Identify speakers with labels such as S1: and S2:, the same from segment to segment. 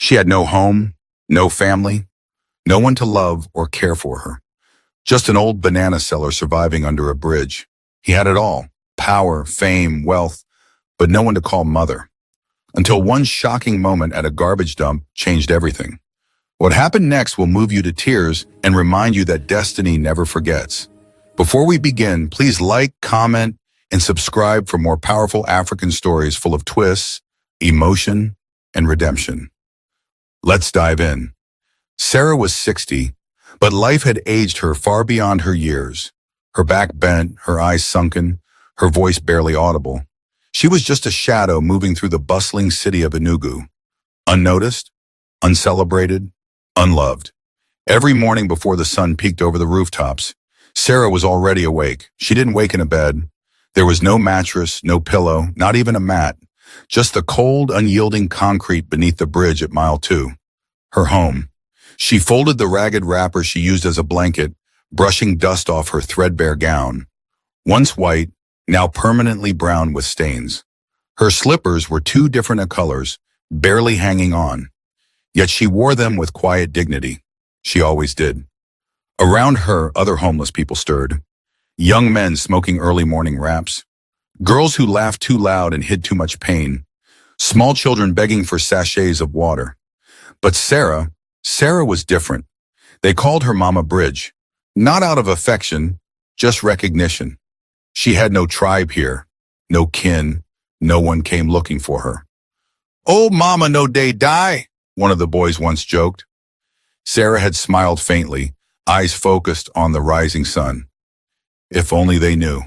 S1: She had no home, no family, no one to love or care for her. Just an old banana seller surviving under a bridge. He had it all: power, fame, wealth, but no one to call mother. Until one shocking moment at a garbage dump changed everything. What happened next will move you to tears and remind you that destiny never forgets. Before we begin, please like, comment, and subscribe for more powerful African stories full of twists, emotion, and redemption. Let's dive in. Sarah was 60, but life had aged her far beyond her years. Her back bent, her eyes sunken, her voice barely audible. She was just a shadow moving through the bustling city of Enugu. Unnoticed, uncelebrated, unloved. Every morning before the sun peeked over the rooftops, Sarah was already awake. She didn't wake in a bed. There was no mattress, no pillow, not even a mat. Just the cold, unyielding concrete beneath the bridge at mile 2. Her home. She folded the ragged wrapper she used as a blanket, brushing dust off her threadbare gown. Once white, now permanently brown with stains. Her slippers were too different colors, barely hanging on. Yet she wore them with quiet dignity. She always did. Around her, other homeless people stirred. Young men smoking early morning wraps. Girls who laughed too loud and hid too much pain. Small children begging for sachets of water. But Sarah was different. They called her Mama Bridge. Not out of affection, just recognition. She had no tribe here, no kin, no one came looking for her. "Oh, Mama no day die," one of the boys once joked. Sarah had smiled faintly, eyes focused on the rising sun. If only they knew.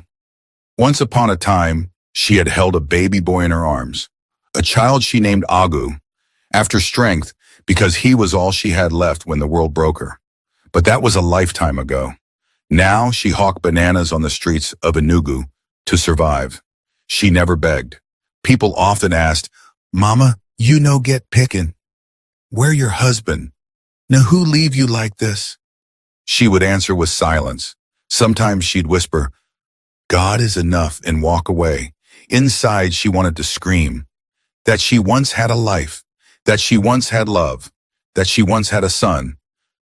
S1: Once upon a time, she had held a baby boy in her arms, a child she named Agu, after strength, because he was all she had left when the world broke her. But that was a lifetime ago. Now she hawked bananas on the streets of Enugu to survive. She never begged. People often asked, "Mama, you no get pickin'. Where your husband? Now who leave you like this?" She would answer with silence. Sometimes she'd whisper, "God is enough," and walk away. Inside, she wanted to scream. That she once had a life. That she once had love. That she once had a son.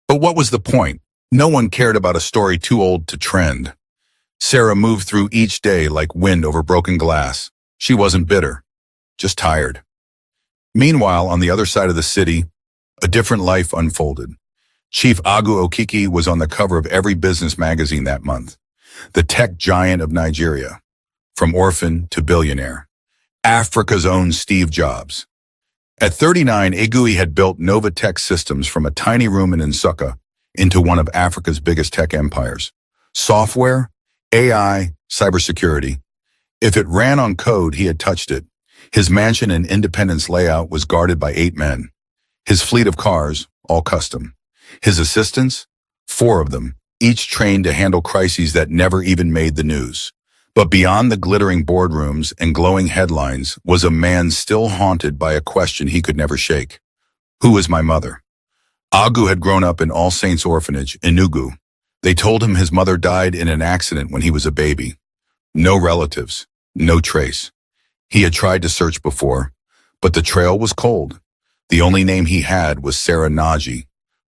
S1: But what was the point? No one cared about a story too old to trend. Sarah moved through each day like wind over broken glass. She wasn't bitter, just tired. Meanwhile, on the other side of the city, a different life unfolded. Chief Agu Okiki was on the cover of every business magazine that month. The tech giant of Nigeria. From orphan to billionaire. Africa's own Steve Jobs. At 39, Agui had built Nova Tech Systems from a tiny room in Nsukka into one of Africa's biggest tech empires. Software, AI, cybersecurity. If it ran on code, he had touched it. His mansion in Independence layout was guarded by 8 men. His fleet of cars, all custom. His assistants, 4 of them, each trained to handle crises that never even made the news. But beyond the glittering boardrooms and glowing headlines was a man still haunted by a question he could never shake. Who is my mother? Agu had grown up in All Saints Orphanage, Enugu. They told him his mother died in an accident when he was a baby. No relatives, no trace. He had tried to search before, but the trail was cold. The only name he had was Sarah Naji,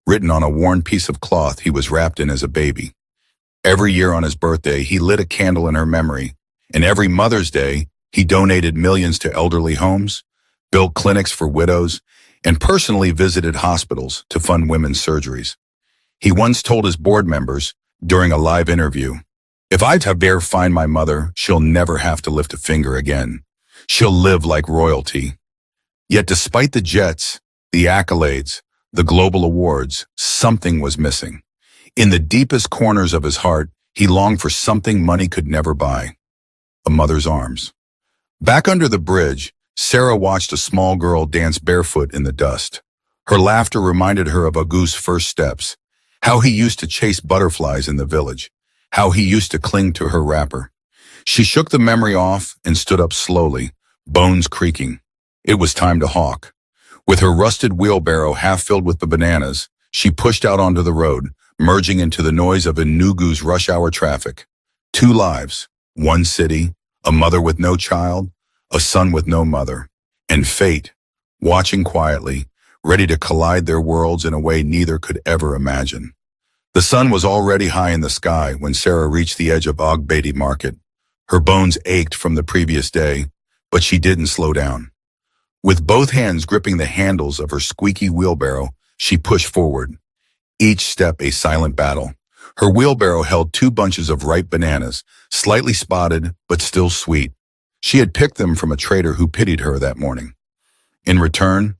S1: written on a worn piece of cloth he was wrapped in as a baby. Every year on his birthday, he lit a candle in her memory, and every Mother's Day, he donated millions to elderly homes, built clinics for widows, and personally visited hospitals to fund women's surgeries. He once told his board members, during a live interview, "If I ever find my mother, she'll never have to lift a finger again. She'll live like royalty." Yet despite the jets, the accolades, the global awards, something was missing. In the deepest corners of his heart, he longed for something money could never buy: a mother's arms. Back under the bridge, Sarah watched a small girl dance barefoot in the dust. Her laughter reminded her of Agu's first steps, how he used to chase butterflies in the village, how he used to cling to her wrapper. She shook the memory off and stood up slowly, bones creaking. It was time to hawk. With her rusted wheelbarrow half filled with the bananas, she pushed out onto the road, merging into the noise of Enugu's rush-hour traffic. 2 lives, 1 city, a mother with no child, a son with no mother, and fate, watching quietly, ready to collide their worlds in a way neither could ever imagine. The sun was already high in the sky when Sarah reached the edge of Ogbeti Market. Her bones ached from the previous day, but she didn't slow down. With both hands gripping the handles of her squeaky wheelbarrow, she pushed forward, each step a silent battle. Her wheelbarrow held 2 bunches of ripe bananas, slightly spotted but still sweet. She had picked them from a trader who pitied her that morning. In return,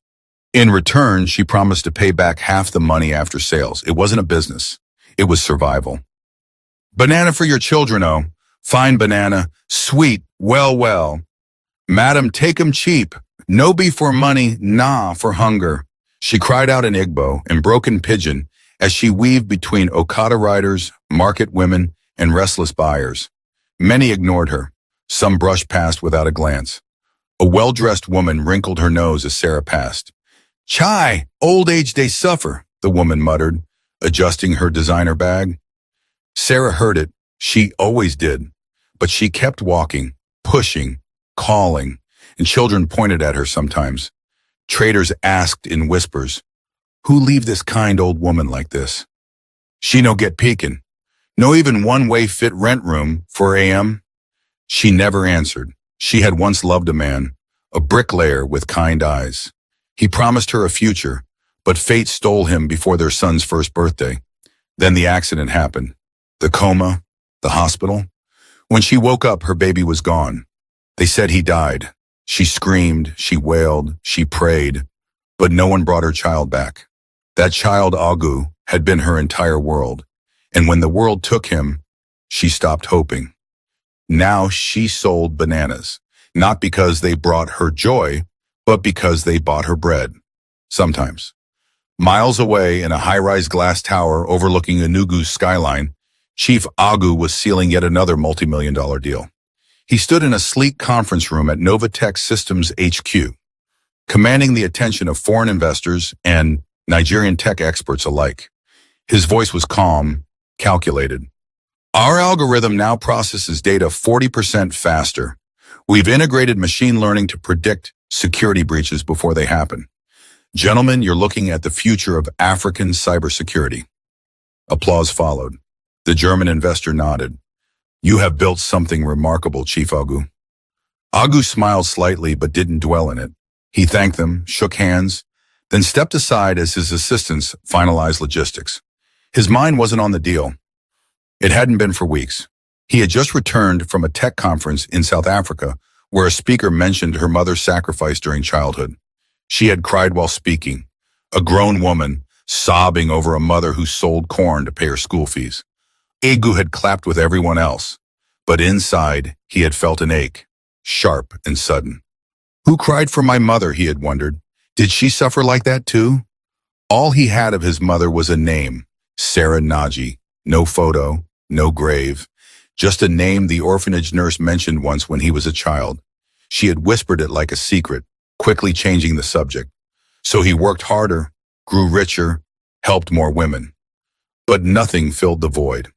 S1: she promised to pay back half the money after sales. It wasn't a business. It was survival. Banana for your children, oh. Fine banana, sweet, well. Madam, take 'em cheap. No be for money, nah for hunger. She cried out in Igbo and broken pidgin as she weaved between Okada riders, market women, and restless buyers. Many ignored her. Some brushed past without a glance. A well-dressed woman wrinkled her nose as Sarah passed. Chai, old age they suffer, the woman muttered, adjusting her designer bag. Sarah heard it. She always did. But she kept walking, pushing, calling, and children pointed at her sometimes. Traders asked in whispers, who leave this kind old woman like this? She no get peekin'. No even one-way fit rent room for AM? She never answered. She had once loved a man, a bricklayer with kind eyes. He promised her a future, but fate stole him before their son's first birthday. Then the accident happened. The coma, the hospital. When she woke up, her baby was gone. They said he died. She screamed, she wailed, she prayed, but no one brought her child back. That child, Agu, had been her entire world. And when the world took him, she stopped hoping. Now she sold bananas, not because they brought her joy, but because they bought her bread. Sometimes. Miles away in a high-rise glass tower overlooking Enugu's skyline, Chief Agu was sealing yet another multi-million-dollar deal. He stood in a sleek conference room at Novatech Systems HQ, commanding the attention of foreign investors and Nigerian tech experts alike. His voice was calm, calculated. Our algorithm now processes data 40% faster. We've integrated machine learning to predict security breaches before they happen. Gentlemen, you're looking at the future of African cybersecurity. Applause followed. The German investor nodded. You have built something remarkable, Chief Agu. Agu smiled slightly but didn't dwell in it. He thanked them, shook hands, then stepped aside as his assistants finalized logistics. His mind wasn't on the deal. It hadn't been for weeks. He had just returned from a tech conference in South Africa where a speaker mentioned her mother's sacrifice during childhood. She had cried while speaking, a grown woman sobbing over a mother who sold corn to pay her school fees. Agu had clapped with everyone else, but inside he had felt an ache, sharp and sudden. Who cried for my mother, he had wondered. Did she suffer like that too? All he had of his mother was a name, Sarah Naji. No photo, no grave, just a name the orphanage nurse mentioned once when he was a child. She had whispered it like a secret, quickly changing the subject. So he worked harder, grew richer, helped more women. But nothing filled the void.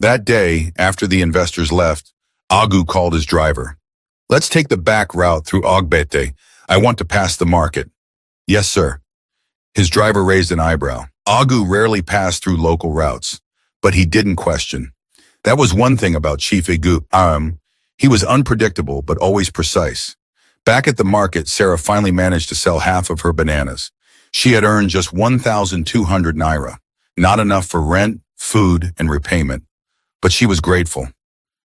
S1: That day, after the investors left, Agu called his driver. Let's take the back route through Ogbete. I want to pass the market. Yes, sir. His driver raised an eyebrow. Agu rarely passed through local routes, but he didn't question. That was one thing about Chief Agu. He was unpredictable, but always precise. Back at the market, Sarah finally managed to sell half of her bananas. She had earned just 1,200 naira, not enough for rent, food, and repayment. But she was grateful.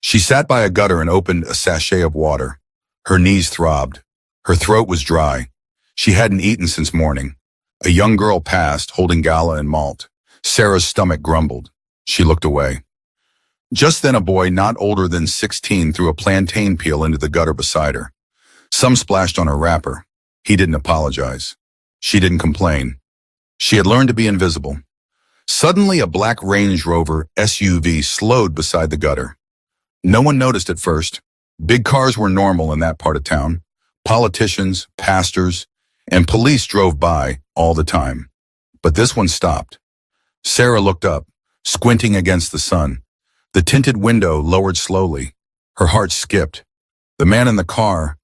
S1: She sat by a gutter and opened a sachet of water. Her knees throbbed. Her throat was dry. She hadn't eaten since morning. A young girl passed, holding gala and malt. Sarah's stomach grumbled. She looked away. Just then a boy not older than 16 threw a plantain peel into the gutter beside her. Some splashed on her wrapper. He didn't apologize. She didn't complain. She had learned to be invisible. Suddenly, a black Range Rover SUV slowed beside the gutter. No one noticed at first. Big cars were normal in that part of town. Politicians, pastors, and police drove by all the time. But this one stopped. Sarah looked up, squinting against the sun. The tinted window lowered slowly. Her heart skipped. The man in the car,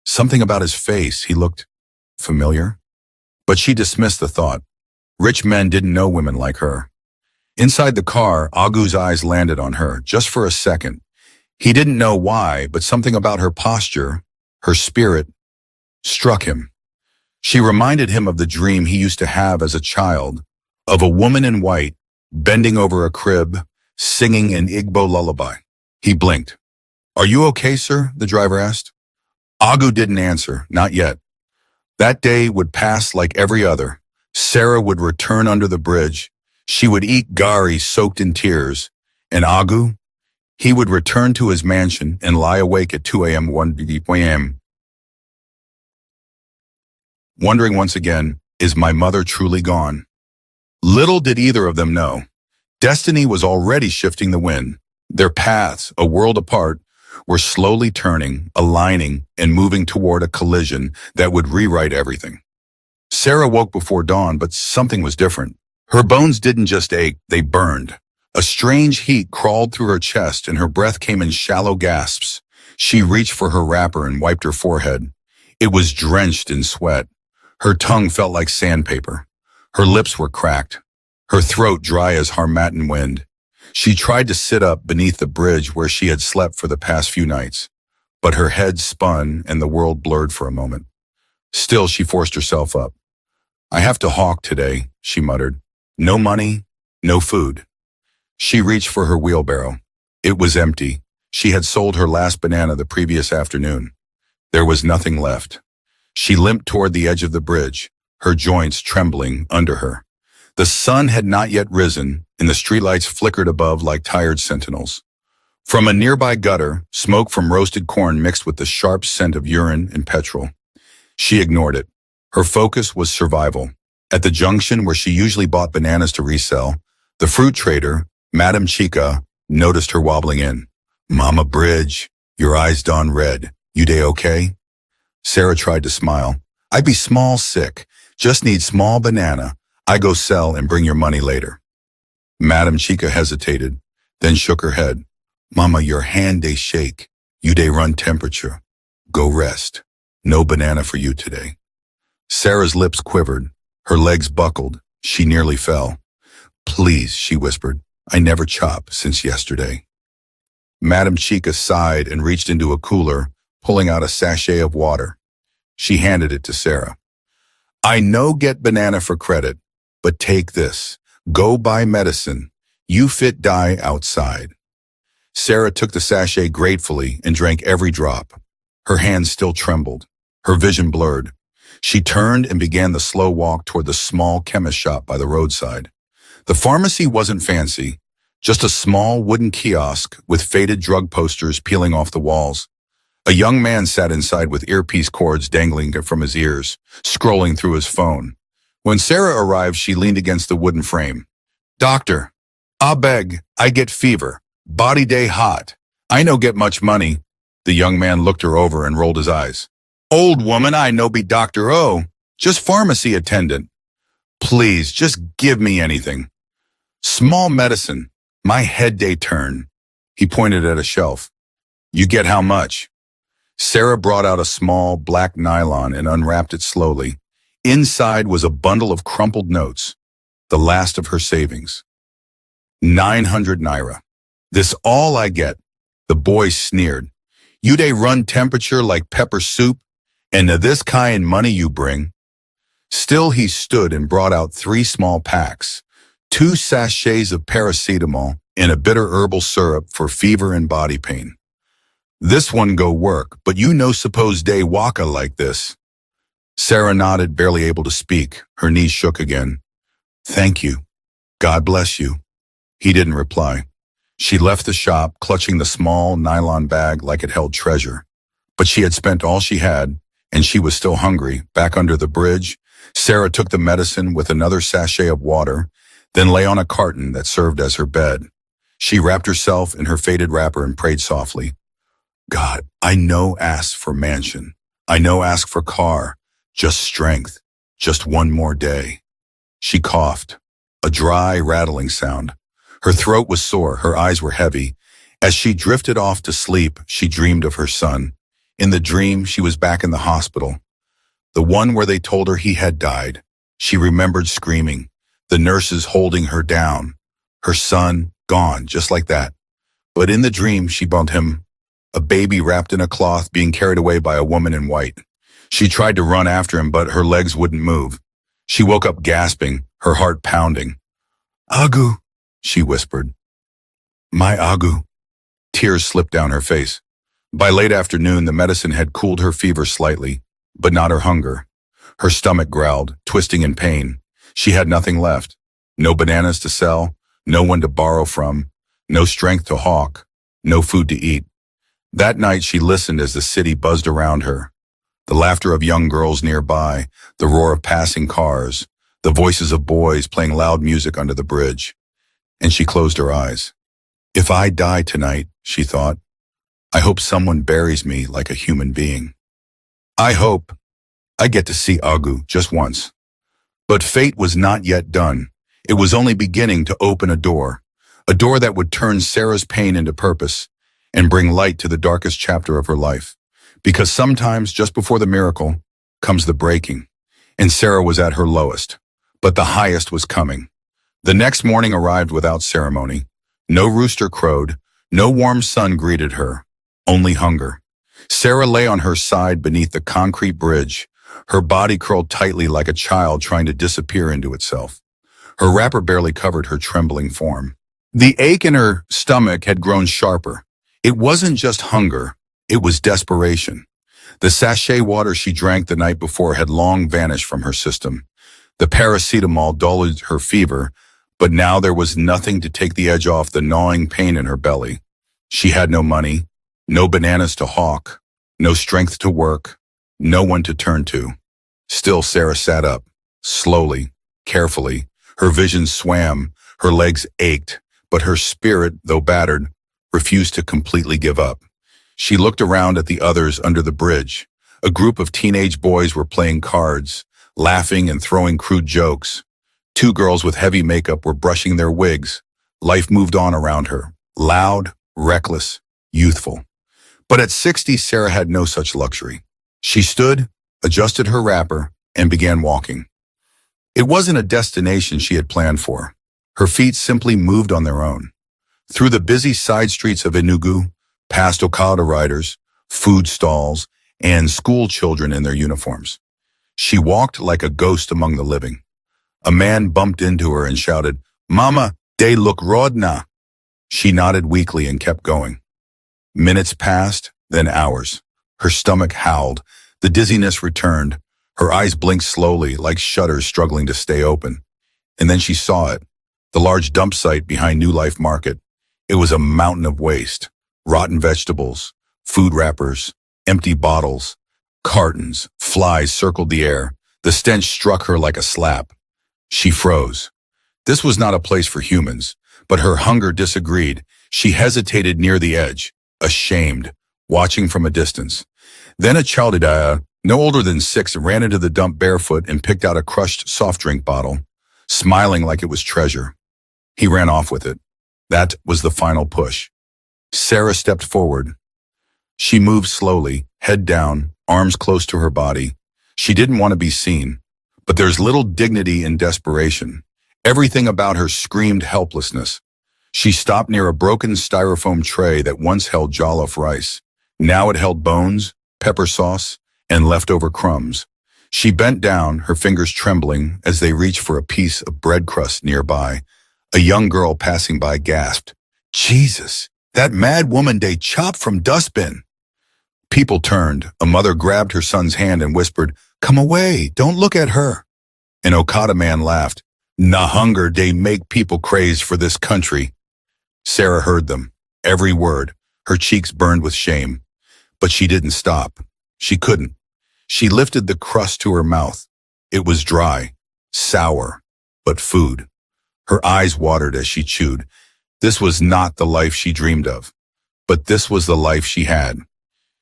S1: something about his face, he looked familiar. But she dismissed the thought. Rich men didn't know women like her. Inside the car, Agu's eyes landed on her, just for a second. He didn't know why, but something about her posture, her spirit, struck him. She reminded him of the dream he used to have as a child, of a woman in white, bending over a crib, singing an Igbo lullaby. He blinked. "Are you okay, sir?" the driver asked. Agu didn't answer, not yet. That day would pass like every other. Sarah would return under the bridge. She would eat gari soaked in tears. And Agu? He would return to his mansion and lie awake at 2 a.m. 1 a.m. wondering once again, is my mother truly gone? Little did either of them know. Destiny was already shifting the wind. Their paths, a world apart, were slowly turning, aligning, and moving toward a collision that would rewrite everything. Sarah woke before dawn, but something was different. Her bones didn't just ache, they burned. A strange heat crawled through her chest and her breath came in shallow gasps. She reached for her wrapper and wiped her forehead. It was drenched in sweat. Her tongue felt like sandpaper. Her lips were cracked. Her throat dry as Harmattan wind. She tried to sit up beneath the bridge where she had slept for the past few nights, but her head spun and the world blurred for a moment. Still, she forced herself up. "I have to hawk today," she muttered. "No money, no food." She reached for her wheelbarrow. It was empty. She had sold her last banana the previous afternoon. There was nothing left. She limped toward the edge of the bridge, her joints trembling under her. The sun had not yet risen, and the streetlights flickered above like tired sentinels. From a nearby gutter, smoke from roasted corn mixed with the sharp scent of urine and petrol. She ignored it. Her focus was survival. At the junction where she usually bought bananas to resell, the fruit trader, Madam Chica, noticed her wobbling in. "Mama Bridge, your eyes done red. You day okay?" Sarah tried to smile. "I be small sick. Just need small banana. I go sell and bring your money later." Madam Chica hesitated, then shook her head. "Mama, your hand they shake. You day run temperature. Go rest. No banana for you today." Sarah's lips quivered. Her legs buckled. She nearly fell. "Please," she whispered. "I never chop since yesterday." Madam Chica sighed and reached into a cooler, pulling out a sachet of water. She handed it to Sarah. "I no get banana for credit, but take this. Go buy medicine. You fit die outside." Sarah took the sachet gratefully and drank every drop. Her hands still trembled. Her vision blurred. She turned and began the slow walk toward the small chemist shop by the roadside. The pharmacy wasn't fancy, just a small wooden kiosk with faded drug posters peeling off the walls. A young man sat inside with earpiece cords dangling from his ears, scrolling through his phone. When Sarah arrived, she leaned against the wooden frame. "Doctor, I beg, I get fever. Body day hot. I no get much money." The young man looked her over and rolled his eyes. "Old woman, I no be Dr. O, just pharmacy attendant. Please, just give me anything. Small medicine. My head day turn." He pointed at a shelf. "You get how much?" Sarah brought out a small black nylon and unwrapped it slowly. Inside was a bundle of crumpled notes, the last of her savings. 900 naira. "This all I get." The boy sneered. "You dey run temperature like pepper soup, and to this kind money you bring." Still he stood and brought out 3 small packs, 2 sachets of paracetamol and a bitter herbal syrup for fever and body pain. "This one go work, but you no suppose day waka like this." Sarah nodded, barely able to speak. Her knees shook again. "Thank you. God bless you." He didn't reply. She left the shop, clutching the small nylon bag like it held treasure. But she had spent all she had, and she was still hungry. Back under the bridge, Sarah took the medicine with another sachet of water, then lay on a carton that served as her bed. She wrapped herself in her faded wrapper and prayed softly. "God, I no ask for mansion. I no ask for car. Just strength. Just one more day." She coughed, a dry, rattling sound. Her throat was sore, her eyes were heavy. As she drifted off to sleep, she dreamed of her son. In the dream, she was back in the hospital, the one where they told her he had died. She remembered screaming, the nurses holding her down, her son gone, just like that. But in the dream, she bumped him, a baby wrapped in a cloth being carried away by a woman in white. She tried to run after him, but her legs wouldn't move. She woke up gasping, her heart pounding. Agu, she whispered. My Agu. Tears slipped down her face. By late afternoon, the medicine had cooled her fever slightly, but not her hunger. Her stomach growled, twisting in pain. She had nothing left. No bananas to sell, no one to borrow from, no strength to hawk, no food to eat. That night she listened as the city buzzed around her. The laughter of young girls nearby, the roar of passing cars, the voices of boys playing loud music under the bridge. And she closed her eyes. If I die tonight, she thought, I hope someone buries me like a human being. I hope I get to see Agu just once. But fate was not yet done. It was only beginning to open a door that would turn Sarah's pain into purpose and bring light to the darkest chapter of her life. Because sometimes, just before the miracle, comes the breaking. And Sarah was at her lowest, but the highest was coming. The next morning arrived without ceremony. No rooster crowed, no warm sun greeted her, only hunger. Sarah lay on her side beneath the concrete bridge, her body curled tightly like a child trying to disappear into itself. Her wrapper barely covered her trembling form. The ache in her stomach had grown sharper. It wasn't just hunger, it was desperation. The sachet water she drank the night before had long vanished from her system. The paracetamol dulled her fever, but now there was nothing to take the edge off the gnawing pain in her belly. She had no money, no bananas to hawk, no strength to work, no one to turn to. Still, Sarah sat up, slowly, carefully. Her vision swam, her legs ached, but her spirit, though battered, refused to completely give up. She looked around at the others under the bridge. A group of teenage boys were playing cards, laughing and throwing crude jokes. Two girls with heavy makeup were brushing their wigs. Life moved on around her, loud, reckless, youthful. But at 60, Sarah had no such luxury. She stood, adjusted her wrapper, and began walking. It wasn't a destination she had planned for. Her feet simply moved on their own. Through the busy side streets of Enugu, past Okada riders, food stalls, and school children in their uniforms. She walked like a ghost among the living. A man bumped into her and shouted, Mama, de look rodna. She nodded weakly and kept going. Minutes passed, then hours. Her stomach howled. The dizziness returned. Her eyes blinked slowly, like shutters struggling to stay open. And then she saw it, the large dump site behind New Life Market. It was a mountain of waste, rotten vegetables, food wrappers, empty bottles, cartons, flies circled the air. The stench struck her like a slap. She froze. This was not a place for humans, but her hunger disagreed. She hesitated near the edge, ashamed, watching from a distance. Then a child, no older than 6, ran into the dump barefoot and picked out a crushed soft drink bottle, smiling like it was treasure. He ran off with it. That was the final push. Sarah stepped forward. She moved slowly, head down, arms close to her body. She didn't want to be seen, but there's little dignity in desperation. Everything about her screamed helplessness. She stopped near a broken styrofoam tray that once held jollof rice. Now it held bones, pepper sauce, and leftover crumbs. She bent down, her fingers trembling as they reached for a piece of bread crust nearby. A young girl passing by gasped, Jesus, that mad woman they chopped from dustbin. People turned. A mother grabbed her son's hand and whispered, Come away, don't look at her. An Okada man laughed, Na hunger they make people crazed for this country. Sarah heard them, every word. Her cheeks burned with shame. But she didn't stop. She couldn't. She lifted the crust to her mouth. It was dry, sour, but food. Her eyes watered as she chewed. This was not the life she dreamed of, but this was the life she had.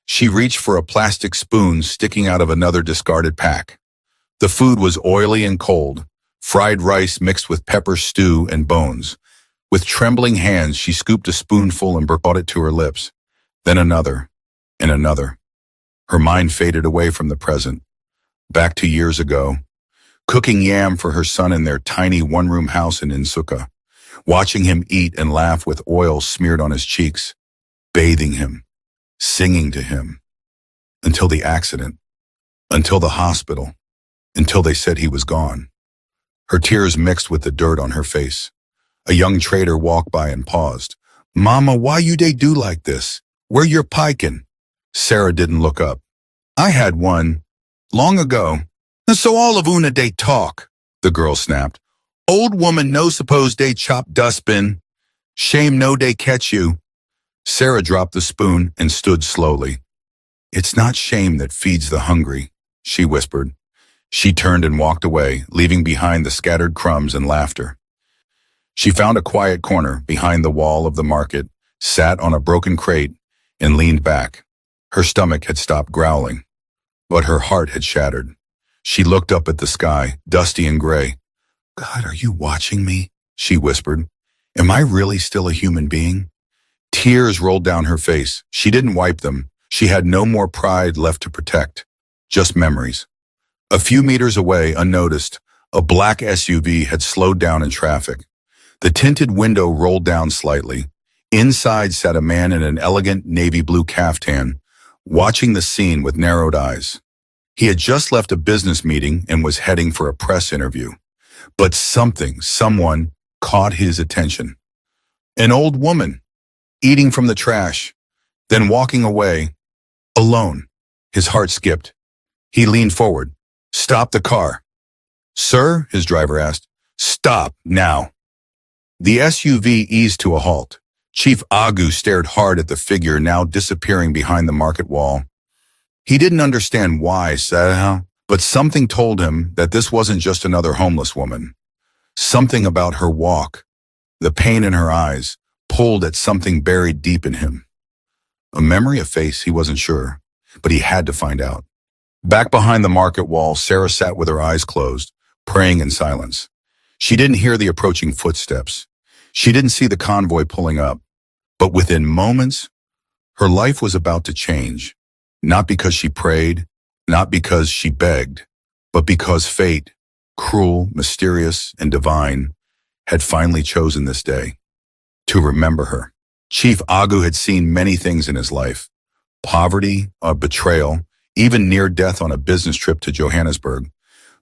S1: She reached for a plastic spoon sticking out of another discarded pack. The food was oily and cold, fried rice mixed with pepper stew and bones. With trembling hands, she scooped a spoonful and brought it to her lips. Then another, and another. Her mind faded away from the present, back to years ago. cooking yam for her son in their tiny one-room house in Insuka, watching him eat and laugh with oil smeared on his cheeks, bathing him, singing to him, until the accident, until the hospital, until they said he was gone. Her tears mixed with the dirt on her face. A young trader walked by and paused. "Mama, why you they do like this? Where you're pikin'?" Sarah didn't look up. "I had one, long ago. And so all of una they talk," the girl snapped. "Old woman no suppose they chop dustbin. Shame no they catch you." Sarah dropped the spoon and stood slowly. "It's not shame that feeds the hungry," she whispered. She turned and walked away, leaving behind the scattered crumbs and laughter. She found a quiet corner behind the wall of the market, sat on a broken crate, and leaned back. Her stomach had stopped growling, but her heart had shattered. She looked up at the sky, dusty and gray. "God, are you watching me?" she whispered. "Am I really still a human being?" Tears rolled down her face. She didn't wipe them. She had no more pride left to protect, just memories. A few meters away, unnoticed, a black SUV had slowed down in traffic. The tinted window rolled down slightly. Inside sat a man in an elegant navy blue caftan, watching the scene with narrowed eyes. He had just left a business meeting and was heading for a press interview. But someone caught his attention. An old woman, eating from the trash, then walking away, alone. His heart skipped. He leaned forward. "Stop the car." "Sir?" his driver asked. "Stop, now." The SUV eased to a halt. Chief Agu stared hard at the figure now disappearing behind the market wall. He didn't understand why, but something told him that this wasn't just another homeless woman. Something about her walk, the pain in her eyes, pulled at something buried deep in him. A memory, a face, he wasn't sure, but he had to find out. Back behind the market wall, Sarah sat with her eyes closed, praying in silence. She didn't hear the approaching footsteps. She didn't see the convoy pulling up. But within moments, her life was about to change. Not because she prayed, not because she begged, but because fate, cruel, mysterious, and divine, had finally chosen this day to remember her. Chief Agu had seen many things in his life: poverty, a betrayal, even near death on a business trip to Johannesburg.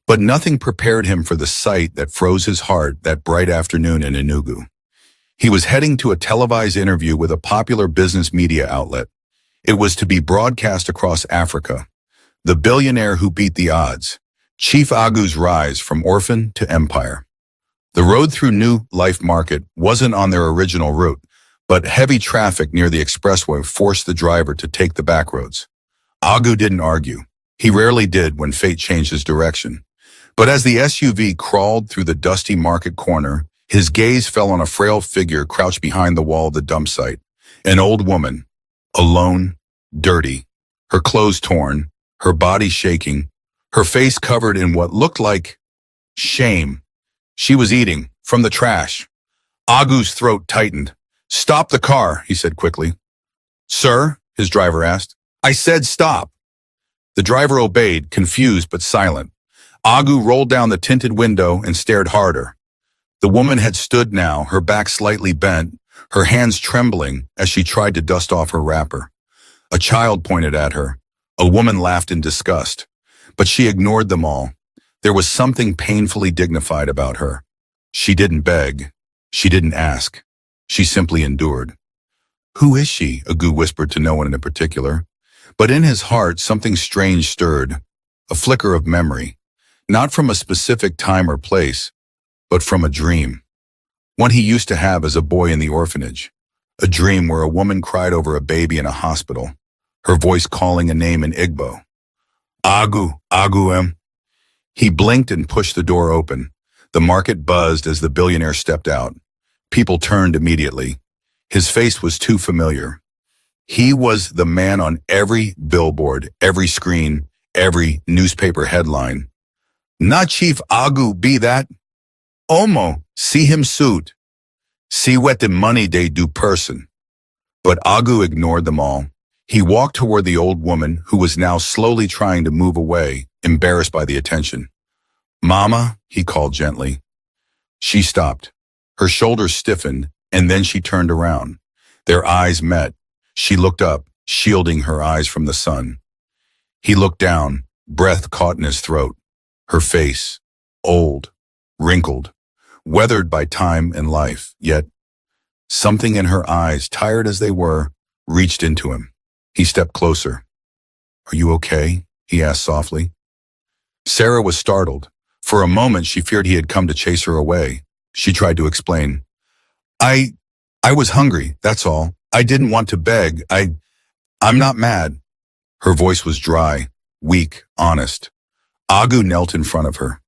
S1: But nothing prepared him for the sight that froze his heart that bright afternoon in Enugu. He was heading to a televised interview with a popular business media outlet. It was to be broadcast across Africa. The billionaire who beat the odds. Chief Agu's rise from orphan to empire. The road through New Life Market wasn't on their original route, but heavy traffic near the expressway forced the driver to take the back roads. Agu didn't argue. He rarely did when fate changed his direction. But as the SUV crawled through the dusty market corner, his gaze fell on a frail figure crouched behind the wall of the dump site. An old woman, alone, dirty, her clothes torn, her body shaking, her face covered in what looked like shame. She was eating from the trash. Agu's throat tightened. "Stop the car," he said quickly. "Sir?" his driver asked. "I said stop." The driver obeyed, confused but silent. Agu rolled down the tinted window and stared harder. The woman had stood now, her back slightly bent, her hands trembling as she tried to dust off her wrapper. A child pointed at her. A woman laughed in disgust. But she ignored them all. There was something painfully dignified about her. She didn't beg. She didn't ask. She simply endured. "Who is she?" Agu whispered to no one in particular. But in his heart, something strange stirred. A flicker of memory. Not from a specific time or place, but from a dream. One he used to have as a boy in the orphanage. A dream where a woman cried over a baby in a hospital, her voice calling a name in Igbo. "Agu, Aguem." He blinked and pushed the door open. The market buzzed as the billionaire stepped out. People turned immediately. His face was too familiar. He was the man on every billboard, every screen, every newspaper headline. "Not Chief Agu be that? Omo, see him suit. See what the money they do person." But Agu ignored them all. He walked toward the old woman who was now slowly trying to move away, embarrassed by the attention. Mama, he called gently. She stopped. Her shoulders stiffened, and then she turned around. Their eyes met. She looked up, shielding her eyes from the sun. He looked down, breath caught in his throat. Her face, old, wrinkled, weathered by time and life, yet something in her eyes, tired as they were, reached into him. He stepped closer. Are you okay? He asked softly. Sarah was startled. For a moment, she feared he had come to chase her away. She tried to explain. I was hungry, that's all. I didn't want to beg. I'm not mad. Her voice was dry, weak, honest. Agu knelt in front of her.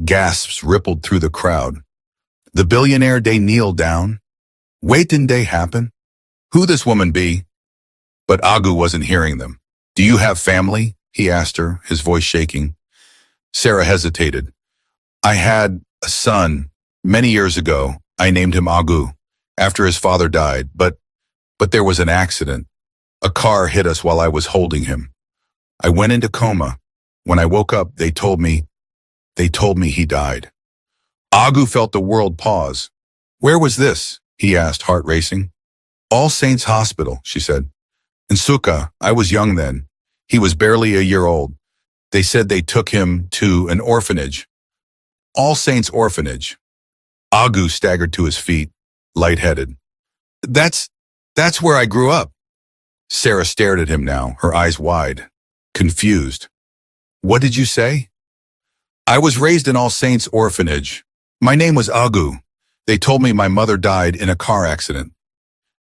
S1: Gasps rippled through the crowd. The billionaire day kneeled down. Wait, didn't day happen? Who this woman be? But Agu wasn't hearing them. Do you have family? He asked her, his voice shaking. Sarah hesitated. I had a son. Many years ago, I named him Agu, after his father died, but there was an accident. A car hit us while I was holding him. I went into coma. When I woke up, they told me he died. Agu felt the world pause. Where was this? He asked, heart racing. All Saints Hospital, she said. In Suka, I was young then. He was barely a year old. They said they took him to an orphanage. All Saints Orphanage. Agu staggered to his feet, lightheaded. That's where I grew up. Sarah stared at him now, her eyes wide, confused. What did you say? I was raised in All Saints Orphanage. My name was Agu. They told me my mother died in a car accident.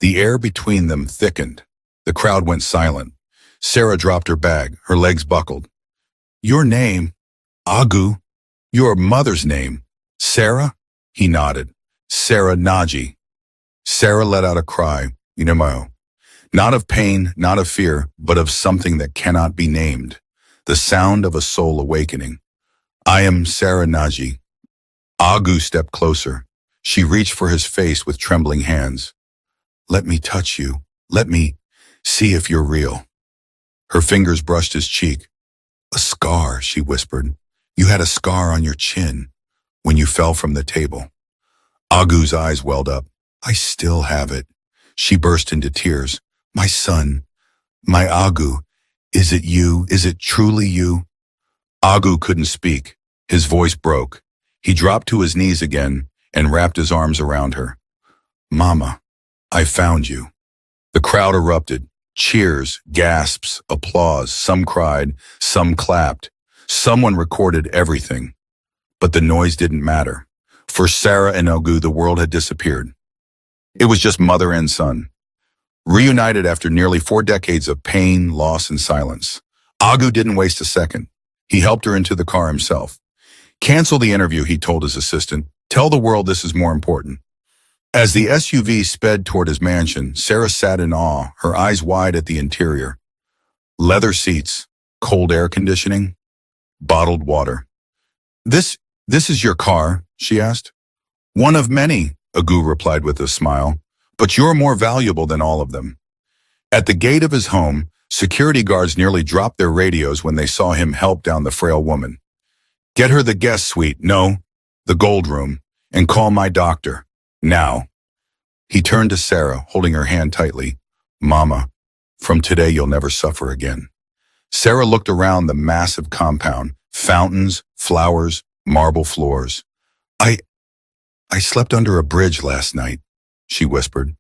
S1: The air between them thickened. The crowd went silent. Sarah dropped her bag, her legs buckled. Your name, Agu, your mother's name, Sarah? He nodded. Sarah Naji. Sarah let out a cry, not of pain, not of fear, but of something that cannot be named. The sound of a soul awakening. I am Sarah Naji. Agu stepped closer. She reached for his face with trembling hands. Let me touch you. Let me see if you're real. Her fingers brushed his cheek. A scar, she whispered. You had a scar on your chin when you fell from the table. Agu's eyes welled up. I still have it. She burst into tears. My son, my Agu, is it you? Is it truly you? Agu couldn't speak. His voice broke. He dropped to his knees again and wrapped his arms around her. Mama, I found you. The crowd erupted. Cheers, gasps, applause. Some cried, some clapped. Someone recorded everything. But the noise didn't matter. For Sarah and Agu, the world had disappeared. It was just mother and son. Reunited after nearly 4 decades of pain, loss, and silence. Agu didn't waste a second. He helped her into the car himself. Cancel the interview, he told his assistant. Tell the world this is more important. As the SUV sped toward his mansion, Sarah sat in awe, her eyes wide at the interior. Leather seats, cold air conditioning, bottled water. This is your car? She asked. One of many, Agu replied with a smile, but you're more valuable than all of them. At the gate of his home, security guards nearly dropped their radios when they saw him help down the frail woman. Get her the guest suite, no, the gold room, and call my doctor. Now. He turned to Sarah, holding her hand tightly. Mama, from today you'll never suffer again. Sarah looked around the massive compound, fountains, flowers, marble floors. I slept under a bridge last night, she whispered.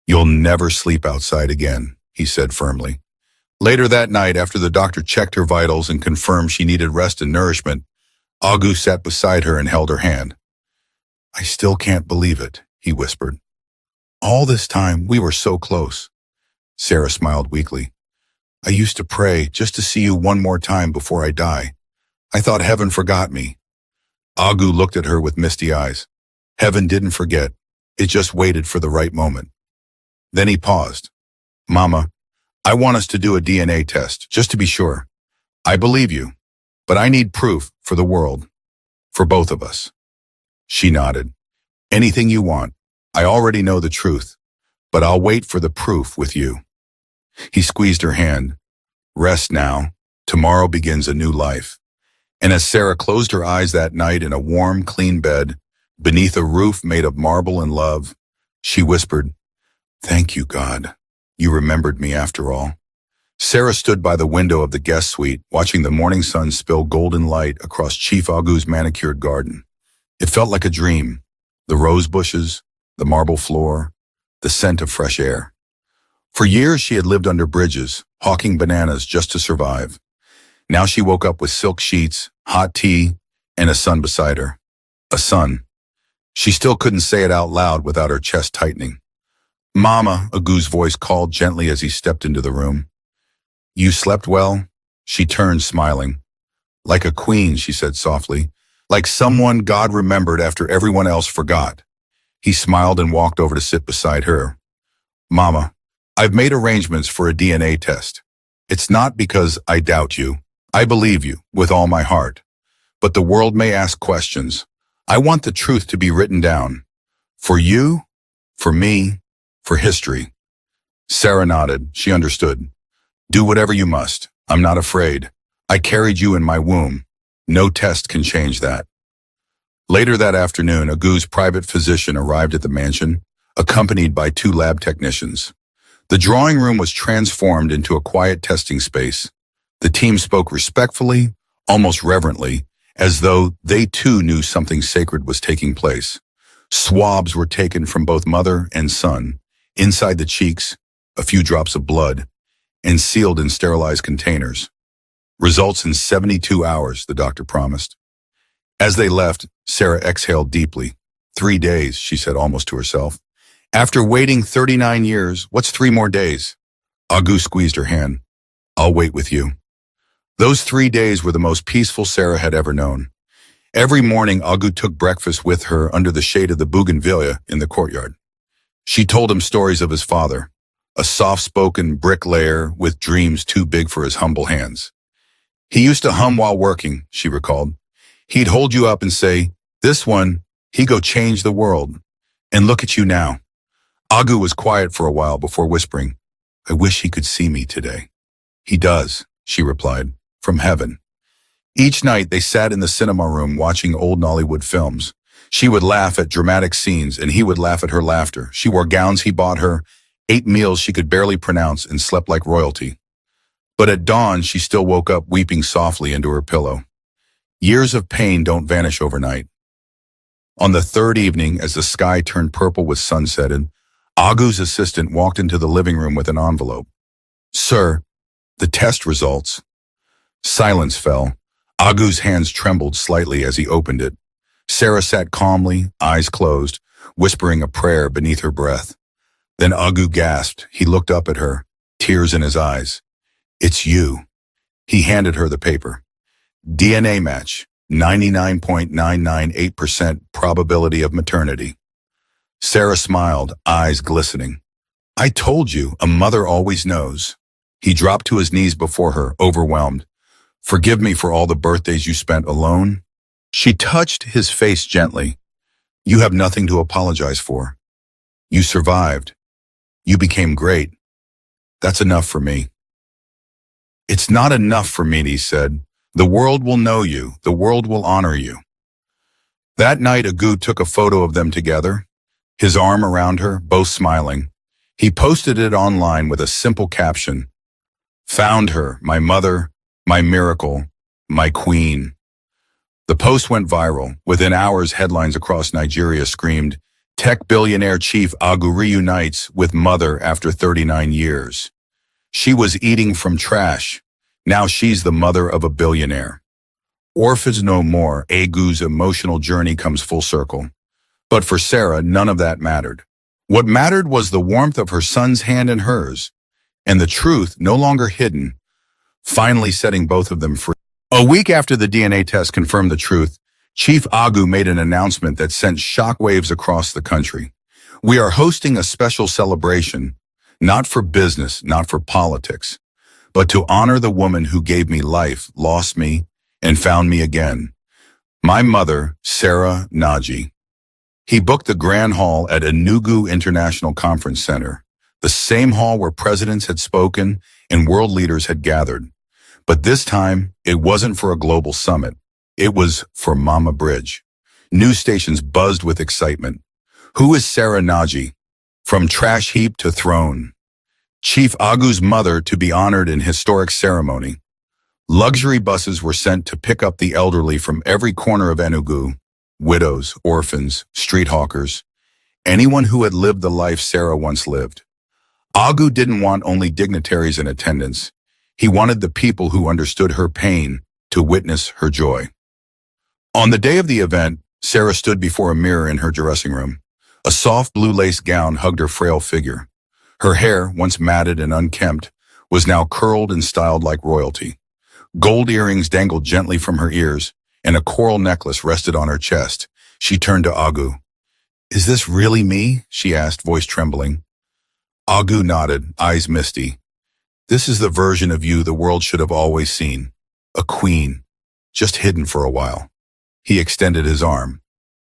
S1: You'll never sleep outside again, he said firmly. Later that night, after the doctor checked her vitals and confirmed she needed rest and nourishment, Agu sat beside her and held her hand. I still can't believe it, he whispered. All this time, we were so close. Sarah smiled weakly. I used to pray just to see you one more time before I die. I thought heaven forgot me. Agu looked at her with misty eyes. Heaven didn't forget. It just waited for the right moment. Then he paused. Mama, I want us to do a DNA test, just to be sure. I believe you, but I need proof for the world, for both of us. She nodded. Anything you want. I already know the truth, but I'll wait for the proof with you. He squeezed her hand. Rest now. Tomorrow begins a new life. And as Sarah closed her eyes that night in a warm, clean bed, beneath a roof made of marble and love, she whispered, "Thank you, God. You remembered me after all." Sarah stood by the window of the guest suite, watching the morning sun spill golden light across Chief Agu's manicured garden. It felt like a dream. The rose bushes, the marble floor, the scent of fresh air. For years she had lived under bridges, hawking bananas just to survive. Now she woke up with silk sheets, hot tea, and a son beside her. A son. She still couldn't say it out loud without her chest tightening. "Mama," Agu's voice called gently as he stepped into the room. "You slept well?" She turned, smiling. "Like a queen," she said softly. "Like someone God remembered after everyone else forgot." He smiled and walked over to sit beside her. "Mama, I've made arrangements for a DNA test. It's not because I doubt you. I believe you with all my heart. But the world may ask questions. I want the truth to be written down. For you, for me, for history." Sarah nodded. She understood. "Do whatever you must. I'm not afraid. I carried you in my womb. No test can change that." Later that afternoon, Agu's private physician arrived at the mansion, accompanied by 2 lab technicians. The drawing room was transformed into a quiet testing space. The team spoke respectfully, almost reverently, as though they too knew something sacred was taking place. Swabs were taken from both mother and son, inside the cheeks, a few drops of blood, and sealed in sterilized containers. "Results in 72 hours, the doctor promised. As they left, Sarah exhaled deeply. 3 days, she said almost to herself. After waiting 39 years, what's 3 more days? Agu squeezed her hand. "I'll wait with you." Those 3 days were the most peaceful Sarah had ever known. Every morning, Agu took breakfast with her under the shade of the bougainvillea in the courtyard. She told him stories of his father, a soft-spoken bricklayer with dreams too big for his humble hands. "He used to hum while working," she recalled. "He'd hold you up and say, 'This one, he go change the world.' And look at you now." Agu was quiet for a while before whispering, "I wish he could see me today." "He does," she replied, "from heaven." Each night they sat in the cinema room watching old Nollywood films. She would laugh at dramatic scenes and he would laugh at her laughter. She wore gowns he bought her, ate meals she could barely pronounce, and slept like royalty. But at dawn she still woke up weeping softly into her pillow. Years of pain don't vanish overnight. On the 3rd evening, as the sky turned purple with sunset, Agu's assistant walked into the living room with an envelope. "Sir, the test results." Silence fell. Agu's hands trembled slightly as he opened it. Sarah sat calmly, eyes closed, whispering a prayer beneath her breath. Then Agu gasped. He looked up at her, tears in his eyes. "It's you." He handed her the paper. "DNA match, 99.998% probability of maternity." Sarah smiled, eyes glistening. "I told you, a mother always knows." He dropped to his knees before her, overwhelmed. "Forgive me for all the birthdays you spent alone." She touched his face gently. "You have nothing to apologize for. You survived. You became great. That's enough for me." "It's not enough for me," he said. "The world will know you. The world will honor you." That night, Agu took a photo of them together, his arm around her, both smiling. He posted it online with a simple caption, "Found her, my mother, my miracle, my queen." The post went viral. Within hours, headlines across Nigeria screamed, "Tech billionaire chief Agu reunites with mother after 39 years. She was eating from trash. Now she's the mother of a billionaire." Orphans no more. Agu's emotional journey comes full circle. But for Sarah, none of that mattered. What mattered was the warmth of her son's hand in hers, and the truth, no longer hidden, finally setting both of them free. A week after the DNA test confirmed the truth, Chief Agu made an announcement that sent shockwaves across the country. "We are hosting a special celebration, not for business, not for politics, but to honor the woman who gave me life, lost me, and found me again. My mother, Sarah Naji." He booked the Grand Hall at Enugu International Conference Center, the same hall where presidents had spoken and world leaders had gathered. But this time, it wasn't for a global summit. It was for Mama Bridge. News stations buzzed with excitement. Who is Sarah Naji? From trash heap to throne. Chief Agu's mother to be honored in historic ceremony. Luxury buses were sent to pick up the elderly from every corner of Enugu. Widows, orphans, street hawkers. Anyone who had lived the life Sarah once lived. Agu didn't want only dignitaries in attendance. He wanted the people who understood her pain to witness her joy. On the day of the event, Sarah stood before a mirror in her dressing room. A soft blue lace gown hugged her frail figure. Her hair, once matted and unkempt, was now curled and styled like royalty. Gold earrings dangled gently from her ears, and a coral necklace rested on her chest. She turned to Agu. "Is this really me?" she asked, voice trembling. Agu nodded, eyes misty. "This is the version of you the world should have always seen. A queen, just hidden for a while." He extended his arm.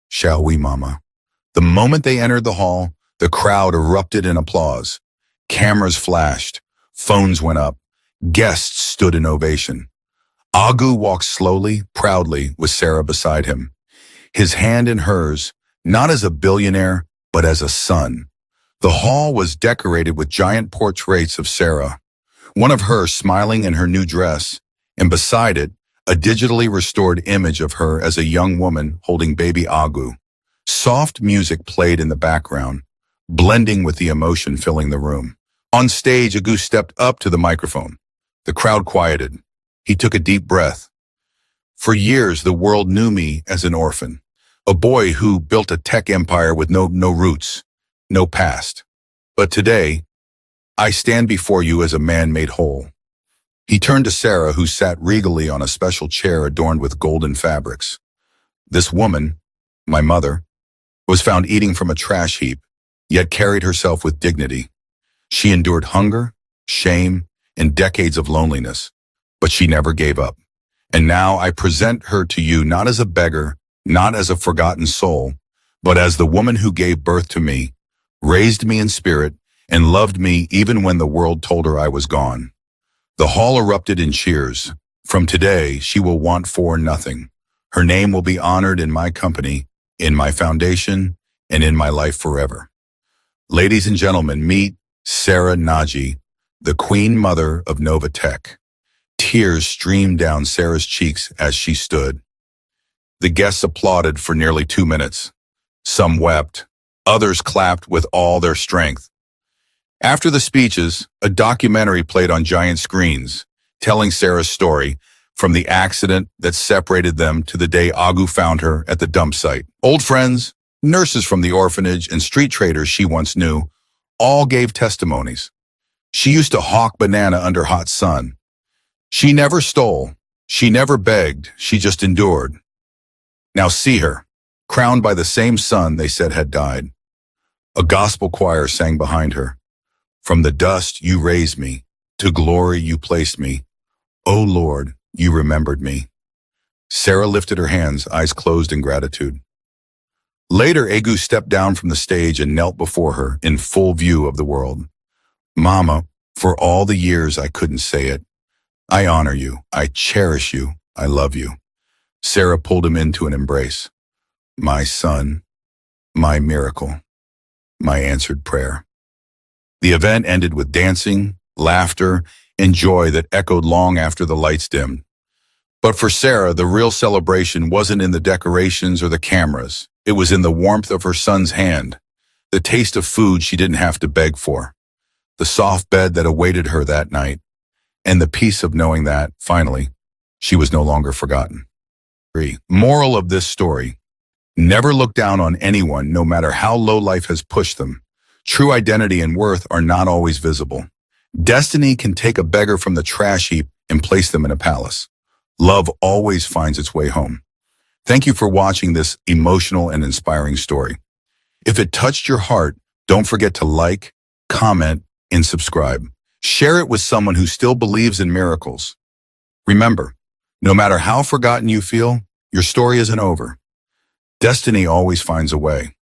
S1: "Shall we, Mama?" The moment they entered the hall, the crowd erupted in applause. Cameras flashed, phones went up, guests stood in ovation. Agu walked slowly, proudly, with Sarah beside him. His hand in hers, not as a billionaire, but as a son. The hall was decorated with giant portraits of Sarah, one of her smiling in her new dress, and beside it, a digitally restored image of her as a young woman holding baby Agu. Soft music played in the background, blending with the emotion filling the room. On stage, Agu stepped up to the microphone. The crowd quieted. He took a deep breath. "For years, the world knew me as an orphan, a boy who built a tech empire with no roots, no past. But today, I stand before you as a man made whole." He turned to Sarah, who sat regally on a special chair adorned with golden fabrics. "This woman, my mother, was found eating from a trash heap, yet carried herself with dignity. She endured hunger, shame, and decades of loneliness, but she never gave up. And now I present her to you not as a beggar, not as a forgotten soul, but as the woman who gave birth to me, raised me in spirit, and loved me even when the world told her I was gone." The hall erupted in cheers. From today, she will want for nothing. Her name will be honored in my company, in my foundation, and in my life forever. Ladies and gentlemen, meet Sarah Naji, the Queen Mother of Nova Tech. Tears streamed down Sarah's cheeks as she stood. The guests applauded for nearly 2 minutes. Some wept. Others clapped with all their strength. After the speeches, a documentary played on giant screens, telling Sarah's story, from the accident that separated them to the day Agu found her at the dump site. Old friends, nurses from the orphanage, and street traders she once knew all gave testimonies. She used to hawk banana under hot sun. She never stole. She never begged. She just endured. Now see her, crowned by the same son they said had died. A gospel choir sang behind her. "From the dust you raised me, to glory you placed me. O Lord, you remembered me." Sarah lifted her hands, eyes closed in gratitude. Later, Agu stepped down from the stage and knelt before her in full view of the world. "Mama, for all the years I couldn't say it, I honor you, I cherish you, I love you." Sarah pulled him into an embrace. "My son, my miracle, my answered prayer." The event ended with dancing, laughter, and joy that echoed long after the lights dimmed. But for Sarah, the real celebration wasn't in the decorations or the cameras. It was in the warmth of her son's hand, the taste of food she didn't have to beg for, the soft bed that awaited her that night, and the peace of knowing that, finally, she was no longer forgotten. Moral of this story: never look down on anyone, no matter how low life has pushed them. True identity and worth are not always visible. Destiny can take a beggar from the trash heap and place them in a palace. Love always finds its way home. Thank you for watching this emotional and inspiring story. If it touched your heart, don't forget to like, comment, and subscribe. Share it with someone who still believes in miracles. Remember, no matter how forgotten you feel, your story isn't over. Destiny always finds a way.